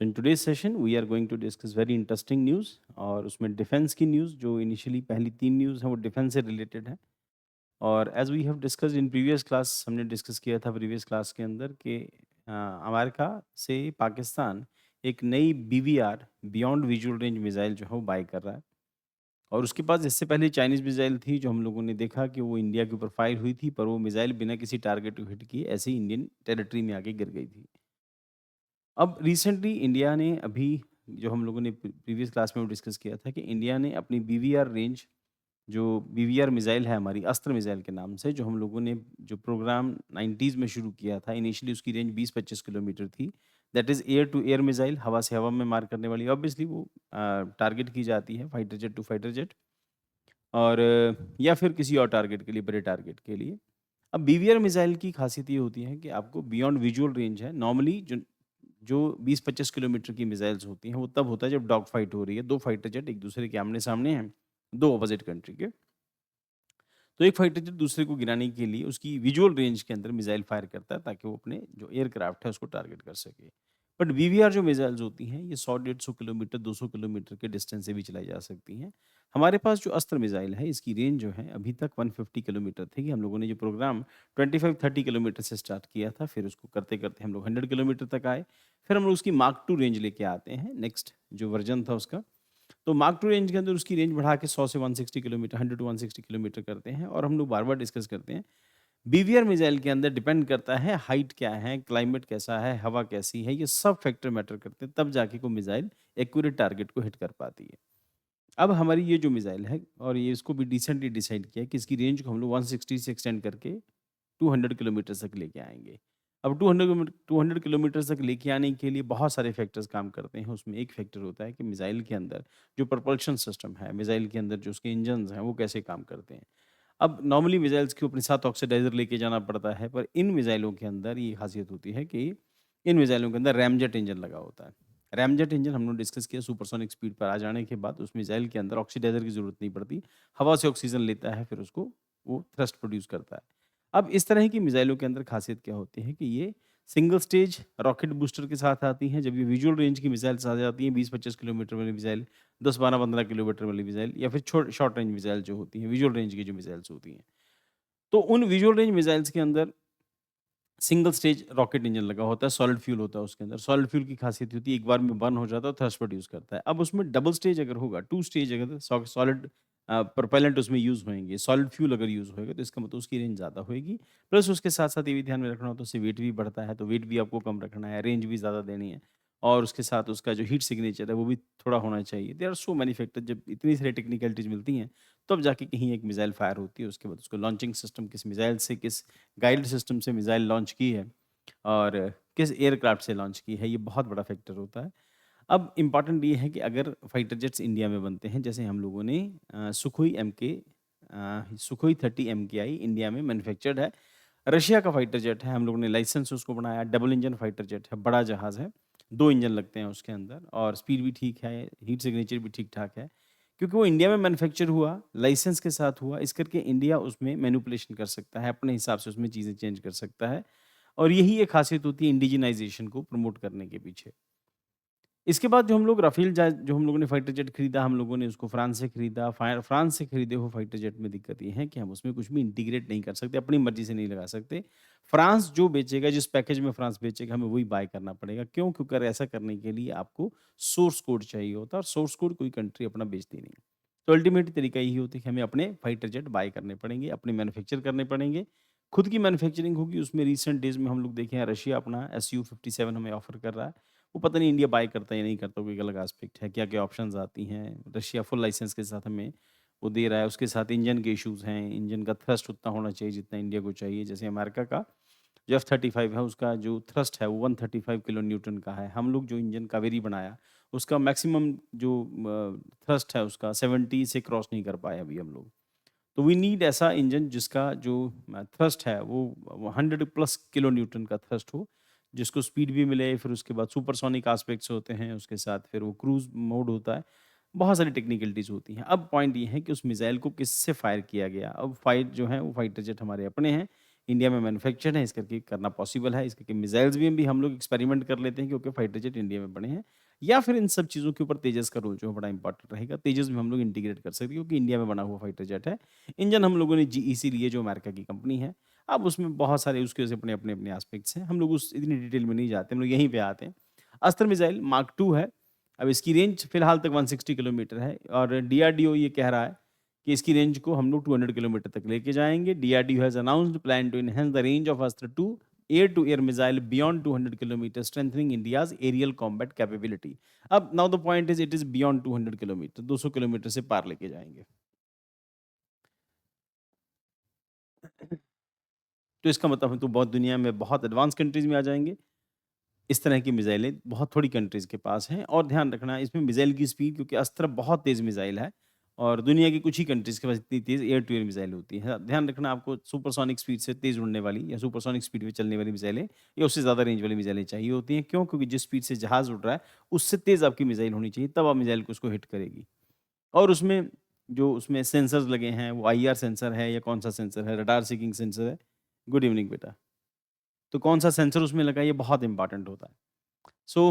So in today's session, we are going to discuss very interesting news और उसमें defence की news जो initially पहली 3 न्यूज़ हैं वो डिफेंस से रिलेटेड है। और as we have discussed in previous class हमने डिस्कस किया था प्रीवियस क्लास के अंदर कि अमेरिका से पाकिस्तान एक नई BVR beyond visual range missile जो है वो बाय कर रहा है। और उसके पास इससे पहले चाइनीज़ मिसाइल थी जो हम लोगों ने देखा कि वो इंडिया के ऊपर फायर हुई थी, पर वो मिसाइल बिना किसी टारगेट को हिट किए ऐसे ही इंडियन टेरिटरी में आके गिर गई थी। अब रिसेंटली इंडिया ने अभी जो हम लोगों ने प्रीवियस क्लास में वो डिस्कस किया था कि इंडिया ने अपनी बीवीआर रेंज जो बीवीआर मिसाइल है हमारी अस्त्र मिसाइल के नाम से जो हम लोगों ने जो प्रोग्राम 90s में शुरू किया था। इनिशियली उसकी रेंज 20-25 किलोमीटर थी। That is air to air missile, हवा से हवा में मार करने वाली। ऑब्वियसली वो टारगेट की जाती है fighter jet to fighter jet और या फिर किसी और टारगेट के लिए, बड़े टारगेट के लिए। अब बीवीआर मिसाइल की खासियत ये होती है कि आपको बियॉन्ड विजुअल रेंज है। नॉर्मली जो जो 20-25 किलोमीटर की मिसाइल्स होती हैं, वो तब होता है जब डॉग फाइट हो रही है। 2 फाइटर जेट एक-दूसरे के आमने-सामने हैं, 2 अपोज़िट कंट्री के। तो एक फाइटर जेट दूसरे को गिराने के लिए उसकी विजुअल रेंज के अंदर मिसाइल फायर करता है ताकि वो अपने जो एयरक्राफ्ट है उसको टारगेट कर सके। बट वीवीआर जो मिसाइल्स होती हैं ये 100-150 किलोमीटर, 200 किलोमीटर के डिस्टेंस से भी चलाई जा सकती हैं। हमारे पास जो अस्त्र मिसाइल है इसकी रेंज जो है अभी तक 150 किलोमीटर थी। हम लोगों ने जो प्रोग्राम 25-30 किलोमीटर से स्टार्ट किया था, फिर उसको करते-करते हम लोग 100 किलोमीटर तक आए। फिर हम लोग उसकी माक 2 रेंज लेके आते हैं, नेक्स्ट जो वर्ज़न था उसका। तो मार्क 2 रेंज के अंदर उसकी रेंज बढ़ा के 100 से 160 किलोमीटर, 100 टू 160 किलोमीटर करते हैं और हम लोग बार-बार डिस्कस करते हैं। बीवीआर मिसाइल के अंदर डिपेंड करता है हाइट क्या है, क्लाइमेट कैसा है, हवा कैसी है, ये सब फैक्टर मैटर करते हैं, तब जाके कोई मिसाइल एक्यूरेट टारगेट को हिट कर पाती है। अब हमारी ये जो मिसाइल है और ये इसको भी रिसेंटली डिसाइड किया है कि इसकी रेंज को हम लोग 160 से एक्सटेंड करके 200 किलोमीटर तक लेके आएँगे। अब 200 किलोमीटर तक लेके आने के लिए बहुत सारे फैक्टर्स काम करते हैं। उसमें एक फैक्टर होता है कि मिसाइल के अंदर जो propulsion सिस्टम है, मिसाइल के अंदर जो उसके इंजन्स हैं, वो कैसे काम करते हैं। अब नॉर्मली मिसाइल्स को अपने साथ ऑक्सीडाइज़र लेके जाना पड़ता है, पर इन मिसाइलों के अंदर ये ख़ासियत होती है कि इन मिसाइलों के अंदर रैमजेट इंजन लगा होता है। रैमजेट इंजन हम लोग डिस्कस किया सुपरसोनिक स्पीड पर आ जाने के बाद उस मिसाइल के अंदर ऑक्सीडाइज़र की ज़रूरत नहीं पड़ती। हवा से ऑक्सीजन लेता है, फिर उसको वो थ्रस्ट प्रोड्यूस करता है। अब इस तरह की मिसाइलों के अंदर ख़ासियत क्या होती है कि ये सिंगल स्टेज रॉकेट बूस्टर के साथ आती हैं। जब ये विजुअल रेंज की मिसाइल्स आ जाती हैं 20-25 किलोमीटर वाली मिसाइल, 10, 12, 15 किलोमीटर वाली मिसाइल या फिर शॉर्ट रेंज मिसाइल जो होती हैं, विजुअल रेंज की जो मिसाइल्स होती हैं। तो उन विजुअल रेंज मिसाइल्स के अंदर सिंगल स्टेज रॉकेट इंजन लगा होता है, सॉलिड फ्यूल होता है उसके अंदर। सॉलिड फ्यूल की खासियत होती है एक बार में बर्न हो जाता है और थ्रस्ट प्रोड्यूस करता है। अब उसमें डबल स्टेज अगर होगा, 2 स्टेज अगर सॉलिड प्रोपेलेंट उसमें यूज़ होएँगे, सॉलिड फ्यूल अगर यूज़ होएगा तो इसका मतलब उसकी रेंज ज़्यादा होएगी। प्लस उसके साथ-साथ ये भी ध्यान में रखना होता है उससे वेट भी बढ़ता है, तो वेट भी आपको कम रखना है, रेंज भी ज़्यादा देनी है और उसके साथ उसका जो हीट सिग्नेचर है वो भी थोड़ा होना चाहिए। There are so many factor जब इतनी सारी टेक्निकलिटीज़ मिलती हैं, तब जाके कहीं एक मिसाइल फायर होती है। उसके बाद उसको लॉन्चिंग सिस्टम किस मिसाइल से, किस गाइड सिस्टम से मिसाइल लॉन्च की है और किस एयरक्राफ्ट से लॉन्च की है, ये बहुत बड़ा फैक्टर होता है। अब इम्पॉर्टेंट ये है कि अगर फाइटर जेट्स इंडिया में बनते हैं, जैसे हम लोगों ने सुखोई 30 एमकेआई इंडिया में मैन्युफैक्चर्ड है। रशिया का फाइटर जेट है, हम लोगों ने लाइसेंस उसको बनाया, डबल इंजन फाइटर जेट है, बड़ा जहाज़ है, 2 इंजन लगते हैं उसके अंदर और स्पीड भी ठीक है, हीट सिग्नेचर भी ठीक-ठाक है। क्योंकि वो इंडिया में मैन्युफैक्चर हुआ, लाइसेंस के साथ हुआ, इस करके इंडिया उसमें मैनिपुलेशन कर सकता है, अपने हिसाब से उसमें चीज़ें चेंज कर सकता है। और यही एक ख़ासियत होती है इंडिजिनाइज़ेशन को प्रमोट करने के पीछे। इसके बाद जो हम लोग राफ़ेल जो हम लोगों ने फाइटर जेट खरीदा, हम लोगों ने उसको फ्रांस से खरीदा। फ्रांस से खरीदे हुए फाइटर जेट में दिक्कत ये है कि हम उसमें कुछ भी इंटीग्रेट नहीं कर सकते, अपनी मर्ज़ी से नहीं लगा सकते। फ्रांस जो बेचेगा, जिस पैकेज में फ्रांस बेचेगा, हमें वही बाय करना पड़ेगा। क्यों? क्योंकि ऐसा करने के लिए आपको सोर्स कोड चाहिए होता है और सोर्स कोड कोई कंट्री अपना बेचती नहीं। तो अल्टीमेट तरीका यही होता है कि हमें अपने फाइटर जेट बाय करने पड़ेंगे, अपने मैन्युफैक्चर करने पड़ेंगे। खुद की मैन्युफैक्चरिंग होगी, उसमें रिसेंट डेज़ में हम लोग देखे हैं रशिया अपना SU-57 हमें ऑफ़र कर रहा है। वो पता नहीं इंडिया बाय करता है या नहीं करता, वो एक अलग एस्पेक्ट है। क्या-क्या ऑप्शंस आती हैं, रशिया फुल लाइसेंस के साथ हमें वो दे रहा है, उसके साथ इंजन के इश्यूज़ हैं, इंजन का थ्रस्ट उतना होना चाहिए जितना इंडिया को चाहिए। जैसे अमेरिका का जो F-35 है, उसका जो थ्रस्ट है वो 135 किलो न्यूटन का है। हम लोग जो इंजन कावेरी बनाया, उसका मैक्सिमम जो थ्रस्ट है उसका 70 से क्रॉस नहीं कर पाए अभी हम लोग। तो वी नीड ऐसा इंजन जिसका जो थ्रस्ट है वो 100 प्लस किलो न्यूटन का थ्रस्ट हो, जिसको स्पीड भी मिले, फिर उसके बाद सुपरसोनिक एस्पेक्ट्स होते हैं, उसके साथ फिर वो क्रूज़ मोड होता है। बहुत सारी टेक्निकलिटीज़ होती हैं। अब पॉइंट ये है कि उस मिसाइल को किससे फायर किया गया? अब फाइट जो है वो फाइटर जेट हमारे अपने हैं। इंडिया में मैन्युफैक्चर्ड है, इस करके करना पॉसिबल है। इस करके मिसाइल्स भी हम लोग एक्सपेरिमेंट कर लेते हैं क्योंकि फाइटर जेट इंडिया में बने हैं। या फिर इन सब चीज़ों के ऊपर तेजस का रोल जो है बड़ा इंपॉर्टेंट रहेगा। तेजस भी हम लोग इंटीग्रेट कर सकते हैं क्योंकि इंडिया में बना हुआ फाइटर जेट है। इंजन हम लोगों ने जीईसी लिए जो अमेरिका की कंपनी है। अब उसमें बहुत सारे उसके अपने एस्पेक्ट्स हैं। हम लोग उस इतनी डिटेल में नहीं जाते, हम लोग यहीं पे आते हैं। अस्त्र मिसाइल मार्क 2 है। अब इसकी रेंज फिलहाल तक 160 किलोमीटर है और डीआरडीओ ये कह रहा है कि इसकी रेंज को हम लोग 200 किलोमीटर तक लेके जाएंगे। DRDO has announced plan to enhance the range of Astra 2 air to air missile beyond 200 kilometre, strengthening India's aerial combat capability. अब now the point is it is beyond 200 kilometre, 200 kilometre से पार लेके जाएंगे। तो इसका मतलब है तो बहुत दुनिया में बहुत एडवांस कंट्रीज में आ जाएंगे। इस तरह की मिसाइलें बहुत थोड़ी कंट्रीज़ के पास हैं और ध्यान रखना इसमें मिसाइल की स्पीड, क्योंकि अस्त्र बहुत तेज़ मिसाइल है और दुनिया की कुछ ही कंट्रीज़ के पास इतनी तेज़ एयर टू एयर मिसाइल होती है। ध्यान रखना आपको सुपरसोनिक स्पीड से तेज़ उड़ने वाली या सुपरसोनिक स्पीड में चलने वाली मिसाइलें या उससे ज़्यादा रेंज वाली मिसाइलें चाहिए होती हैं। क्यों? क्योंकि जिस स्पीड से जहाज़ उड़ रहा है, उससे तेज़ आपकी मिसाइल होनी चाहिए, तब आप मिसाइल को उसको हिट करेगी। और उसमें जो उसमें सेंसर्स लगे हैं, वो आईआर सेंसर है या कौन-सा सेंसर है? रडार सीकिंग सेंसर है। गुड इवनिंग बेटा। तो कौन-सा सेंसर उसमें लगा है, ये बहुत इंपॉर्टेंट होता है। So,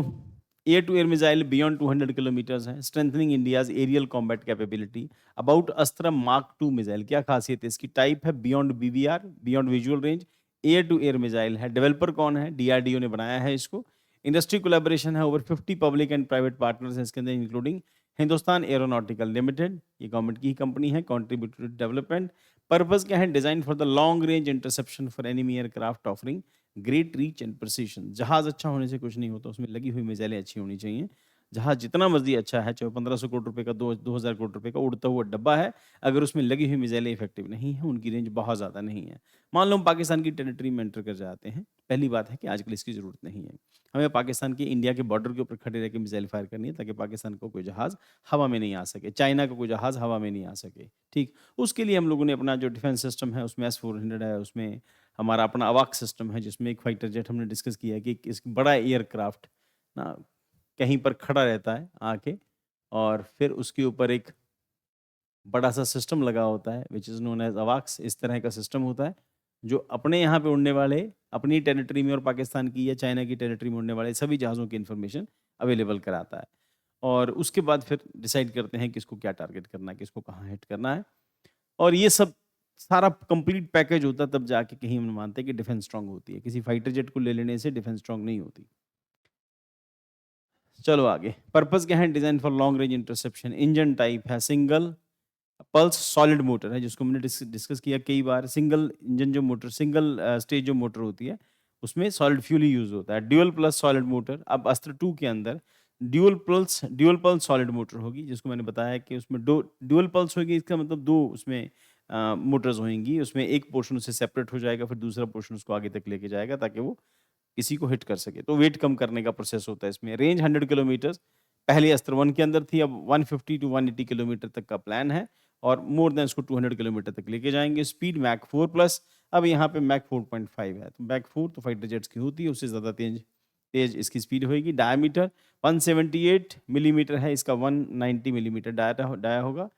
air to air missile beyond 200 kilometers है, strengthening India's aerial combat capability. About Astra Mark 2 missile, क्या खासियत है इसकी? टाइप है beyond BVR, beyond visual range, air to air missile है। डेवलपर कौन है? डीआरडीओ ने बनाया है इसको। इंडस्ट्री कोलैबोरेशन है, over 50 public and private partners हैं इसके अंदर, इंक्लूडिंग हिंदुस्तान एरोनॉटिकल लिमिटेड, ये गवर्नमेंट की ही कंपनी है, कॉन्ट्रीब्यूटेड डेवलपमेंट। पर्पस क्या है? Design for the long range interception for enemy aircraft offering great reach and precision. जहाज अच्छा होने से कुछ नहीं होता, उसमें लगी हुई मिसाइलें अच्छी होनी चाहिए। जहाज जितना मर्जी अच्छा है, चाहे 1500 करोड़ रुपए का, 2000 करोड़ रुपए का उड़ता हुआ डब्बा है, अगर उसमें लगी हुई मिसाइलें इफेक्टिव नहीं है, उनकी रेंज बहुत ज़्यादा नहीं है। मान लो हम पाकिस्तान की टेरिटरी में एंटर कर जाते हैं, पहली बात है कि आजकल इसकी ज़रूरत नहीं है। हमें पाकिस्तान की इंडिया के बॉर्डर के ऊपर खड़े रह के मिसाइल फायर करनी है ताकि पाकिस्तान को कोई जहाज़ हवा में नहीं आ सके, चाइना का कोई जहाज़ हवा में नहीं आ सके। ठीक, उसके लिए हम लोगों ने अपना जो डिफेंस सिस्टम है उसमें S-400 है, उसमें हमारा अपना अवाक सिस्टम है जिसमें एक फाइटर जेट हमने डिस्कस किया है कि इस बड़ा एयरक्राफ्ट ना कहीं पर खड़ा रहता है आके और फिर उसके ऊपर एक बड़ा सा सिस्टम लगा होता है विच इज़ नोन एज अवाक्स। इस तरह का सिस्टम होता है जो अपने यहाँ पे उड़ने वाले, अपनी टेरिटरी में और पाकिस्तान की या चाइना की टेरिटरी में उड़ने वाले सभी जहाज़ों की इन्फॉर्मेशन अवेलेबल कराता है। और उसके बाद फिर डिसाइड करते हैं कि इसको क्या टारगेट करना है, किसको कहाँ हिट करना है। और ये सब सारा कंप्लीट पैकेज होता है, तब जाके कहीं हम मानते हैं कि डिफेंस स्ट्रांग होती है। किसी फाइटर जेट को ले लेने से डिफेंस स्ट्रांग नहीं होती। चलो आगे। पर्पस क्या है? Design for long range interception. Engine type है सिंगल पल्स सॉलिड मोटर है, जिसको हमने डिस्कस किया कई बार। सिंगल इंजन जो मोटर, सिंगल स्टेज जो मोटर होती है, उसमें सॉलिड फ्यूल ही यूज होता है। Dual plus solid motor. अब अस्त्र 2 के अंदर ड्यूअल पल्स सॉलिड मोटर होगी, जिसको मैंने बताया कि उसमें दो ड्यूअल पल्स होगी। इसका मतलब दो उसमें मोटर्स होंगी। उसमें एक पोर्शन उससे सेपरेट हो जाएगा, फिर दूसरा पोर्शन उसको आगे तक लेके जाएगा ताकि वो किसी को हिट कर सके। तो वेट कम करने का प्रोसेस होता है इसमें। रेंज 100 किलोमीटर पहले अस्त्र 1 के अंदर थी, अब 150 टू 180 किलोमीटर तक का प्लान है और मोर देन इसको 200 किलोमीटर तक लेके जाएंगे। Speed Mach 4 plus. अब यहाँ पे मैक 4.5 है, तो मैक 4 तो फाइटर जेट्स की होती है, उससे ज़्यादा तेज तेज इसकी स्पीड होगी। डायमीटर 178 मिलीमीटर है, इसका 190 मिलीमीटर डाया होगा।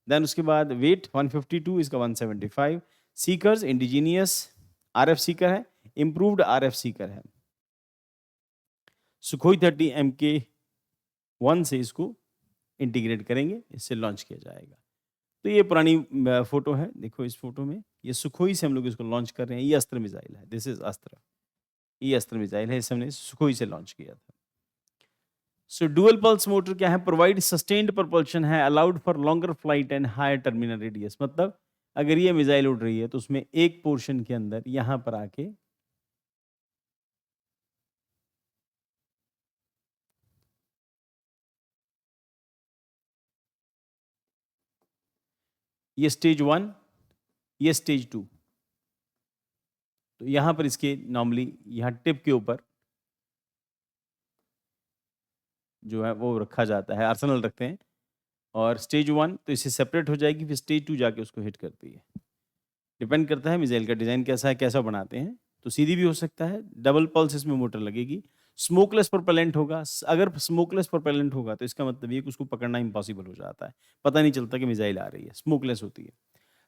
देन उसके बाद वेट 152, इसका 175। सीकर्स इंडिजीनियस आरएफ सीकर है, इम्प्रूव्ड आरएफ सीकर है। सुखोई 30 MK1 से इसको इंटीग्रेट करेंगे, इससे लॉन्च किया जाएगा। तो ये पुरानी फोटो है, देखो इस फोटो में ये सुखोई से हम लोग इसको लॉन्च कर रहे हैं। ये अस्त्र मिसाइल है, दिस इज अस्त्र। ये अस्त्र मिसाइल है, इसे हमने सुखोई से लॉन्च किया था। सो डुअल पल्स मोटर क्या है? प्रोवाइड सस्टेन्ड propulsion है, allowed for longer flight and higher terminal radius. मतलब अगर ये मिसाइल उड़ रही है तो उसमें एक पोर्शन के अंदर यहाँ पर आके ये स्टेज 1, ये स्टेज 2। तो यहाँ पर इसके नॉर्मली यहाँ टिप के ऊपर जो है वो रखा जाता है, आर्सेनल रखते हैं। और स्टेज 1 तो इससे सेपरेट हो जाएगी, फिर स्टेज 2 जाके उसको हिट करती है। डिपेंड करता है मिसाइल का डिज़ाइन कैसा है, कैसा बनाते हैं। तो सीधी भी हो सकता है, डबल पल्स इसमें मोटर लगेगी। स्मोकलेस प्रोपेलेंट होगा। अगर स्मोकलेस प्रोपेलेंट होगा तो इसका मतलब ये कि उसको पकड़ना इम्पॉसिबल हो जाता है, पता नहीं चलता कि मिसाइल आ रही है, स्मोकलेस होती है।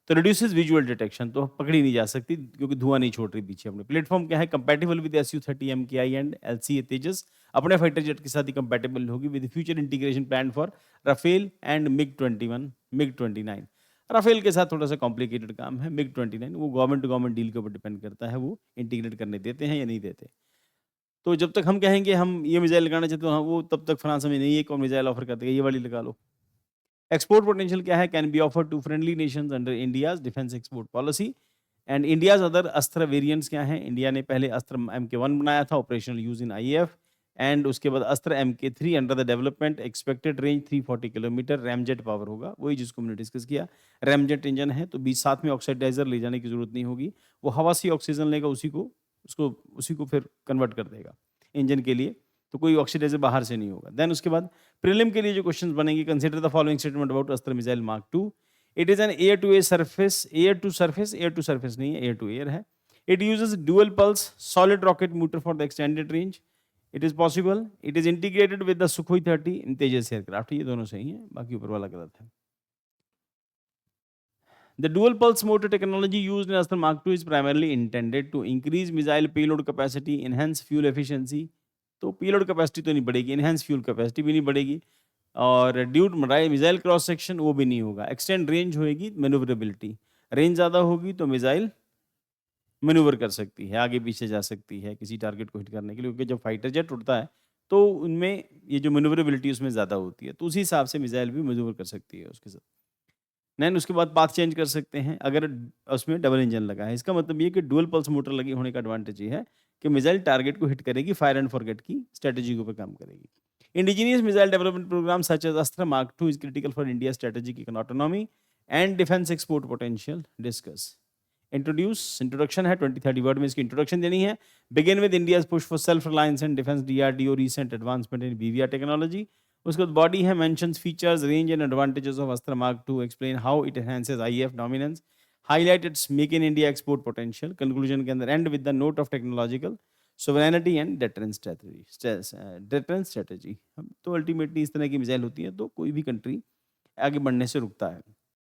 तो रिड्यूसेस विजुअल डिटेक्शन, तो पकड़ी नहीं जा सकती क्योंकि धुआं नहीं छोड़ रही पीछे अपने। प्लेटफॉर्म क्या है, compatible with SU-30 MKI and LCA Tejas, अपने फाइटर जेट के साथ ही कंपैटिबल होगी with future integration plan for Rafale and मिग-21, मिग-29। राफेल के साथ थोड़ा सा कॉम्प्लिकेटेड काम है, मिग-29 वो गवर्नमेंट टू गवर्नमेंट डील के ऊपर डिपेंड करता है, वो इंटीग्रेट करने देते हैं या नहीं देते। तो जब तक हम कहेंगे हम ये मिसाइल लगाना चाहते हैं, हाँ, वो तब तक फ्रांस हमें नहीं एक और मिसाइल ऑफर कर देगा, ये वाली लगा लो। एक्सपोर्ट पोटेंशियल क्या है, can be offer to friendly nations under India's defence export policy and India's other Astra variants क्या हैं। इंडिया ने पहले अस्त्र MK1 बनाया था, operational use in IAF, and उसके बाद Astra MK3 under the development, expected range 340 kilometre, ramjet power होगा, वही जिसको हमने डिस्कस किया। रैमजेट इंजन है तो बीच साथ में ऑक्सीडाइजर ले जाने की जरूरत नहीं होगी, वो हवा से ऑक्सीजन लेगा, उसी को फिर कन्वर्ट कर देगा इंजन के लिए, तो कोई ऑक्सीडाइजर बाहर से नहीं होगा। देन उसके बाद प्रीलिम के लिए जो क्वेश्चंस बनेंगे, consider the following statement about Astra missile mark 2। It is an air to air surface, air to surface नहीं है, एयर टू एयर है। It uses dual pulse solid rocket motor for the extended range. It is possible, it is integrated with the Sukhoi 30 in Tejas aircraft. ये दोनों सही हैं, बाकी ऊपर वाला गलत है। The dual pulse motor technology used in Astra Mark II is primarily intended to increase missile payload capacity, enhance fuel efficiency। तो payload capacity तो नहीं बढ़ेगी, enhance fuel capacity भी नहीं बढ़ेगी, और reduce missile cross section वो भी नहीं होगा। extend range होएगी, maneuverability, range ज़्यादा होगी तो मिसाइल मैन्यूवर कर सकती है, आगे पीछे जा सकती है किसी टारगेट को हिट करने के लिए, क्योंकि जब फाइटर जेट उड़ता है तो उनमें ये जो मैन्यूवरेबिलिटी उसमें ज़्यादा होती है, तो उसी हिसाब से मिसाइल भी मैन्यूवर कर सकती है उसके साथ। नहीं, उसके बाद पाथ चेंज कर सकते हैं अगर उसमें डबल इंजन लगा है। इसका मतलब ये कि डुअल पल्स मोटर लगी होने का एडवांटेज ये है कि मिसाइल टारगेट को हिट करेगी, फायर एंड फॉरगेट की स्ट्रेटजी के ऊपर काम करेगी। Indigenous missile development programme such as Astra mark 2 is critical for India strategic autonomy and defence export potential. Discuss. Introduction है, 20-30 वर्ड में इसकी इंट्रोडक्शन देनी है। Begin with India's push for self reliance and defence, DRDO recent advancement in BVR technology. उसके बाद body है, mentions features range and advantages of अस्त्र mark 2, explain how it enhances IAF dominance, highlight it's make in India export potential. Conclusion के अंदर and with the note of technological sovereignty and deterrence strategy. तो ultimately इस तरह की missile होती है तो कोई भी कंट्री आगे बढ़ने से रुकता है।